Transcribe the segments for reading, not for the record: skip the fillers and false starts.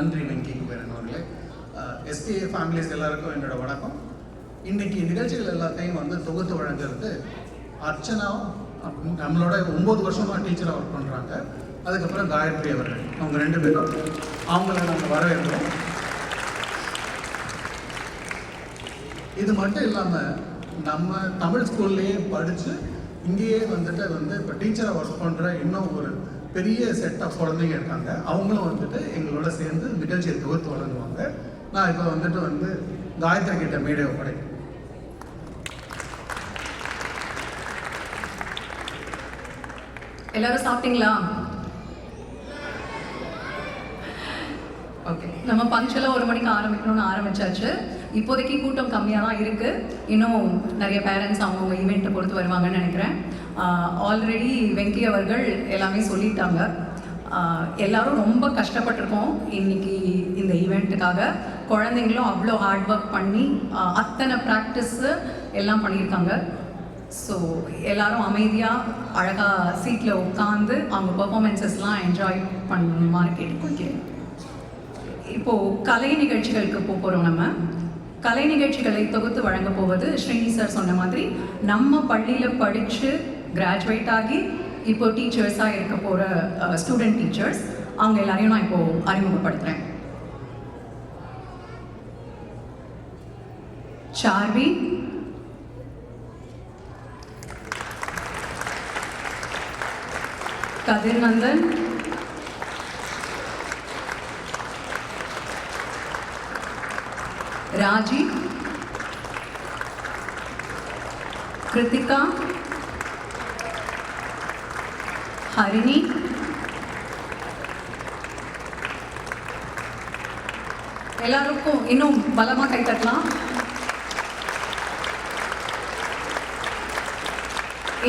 நன்றி வெங்கி குபேரன் அவர்களே. SPA families எல்லாருக்கும் என்னோட வணக்கம். இன்னைக்கு நிகழ்ச்சிகள் எல்லாத்தையும் தொகுத்து வழங்குறது அர்ச்சனா, நம்மளோட 9 வருஷமாக டீச்சராக ஒர்க் பண்ணுறாங்க. அதுக்கப்புறம் காயத்ரி அவர்கள், அவங்க 2 பேரும், அவங்கள நாங்கள் வரவேற்கிறோம். இது மட்டும் இல்லாமல் நம்ம தமிழ் ஸ்கூல்லையே படித்து இங்கேயே இப்போ டீச்சராக ஒர்க் பண்ணுற இன்னும் ஒரு பெரிய செட் ஆஃப் குழந்தைங்க இருக்காங்க. அவங்களும் எங்களோட சேர்ந்து நிகழ்ச்சியை தொகுத்து வழங்குவாங்க. நான் இப்போ காயத்ரி கிட்ட மேடை ஒப்படைக்கிறேன். எல்லாரும் சாப்பிட்டீங்களா? ஓகே, நம்ம பங்க்சுவலாக 1 மணிக்கு ஆரம்பிக்கணும்னு ஆரம்பிச்சாச்சு. இப்போதைக்கு கூட்டம் கம்மியாக தான் இருக்குது. இன்னும் நிறைய பேரண்ட்ஸ் அவங்கவுங்க ஈவெண்ட்டை பொறுத்து வருவாங்கன்னு நினைக்கிறேன். ஆல்ரெடி வெங்கி அவர்கள் எல்லாமே சொல்லிட்டாங்க. எல்லாரும் ரொம்ப கஷ்டப்பட்டிருக்கோம் இன்னைக்கு இந்த ஈவெண்ட்டுக்காக. குழந்தைங்களும் அவ்வளோ ஹார்ட் ஒர்க் பண்ணி அத்தனை ப்ராக்டிஸு எல்லாம் பண்ணியிருக்காங்க. ஸோ எல்லாரும் அமைதியாக அழகாக சீட்டில் உட்காந்து அவங்க பர்ஃபார்மன்ஸஸ்லாம் என்ஜாய் பண்ணுமாறு கேட்டுக்கொள்கிறேன். இப்போது கலை நிகழ்ச்சிகளுக்கு போகிறோம். நம்ம கலை நிகழ்ச்சிகளை தொகுத்து வழங்க போவது ஸ்ரீனி சார் சொன்ன மாதிரி நம்ம பள்ளியில் படித்து கிராஜுவேட் ஆகி இப்போ டீச்சர்ஸாக இருக்க போகிற ஸ்டூடெண்ட் டீச்சர்ஸ், அவங்க எல்லாரையும் நான் இப்போது அறிமுகப்படுத்துகிறேன். சார்வி, கதிர்நந்தன், ராஜி, கிருத்திகா, ஹரிணி, எல்லாருக்கும் இன்னும் பலமாக கை தட்டலாம்.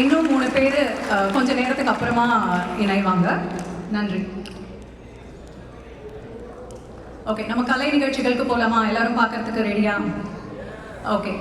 இன்னும் 3 பேர் கொஞ்ச நேரத்துக்கு அப்புறமா இணைவாங்க. நன்றி. ஓகே, நம்ம கலை நிகழ்ச்சிகளுக்கு போகலாமா? எல்லாரும் பார்க்கறதுக்கு ரெடியா? ஓகே.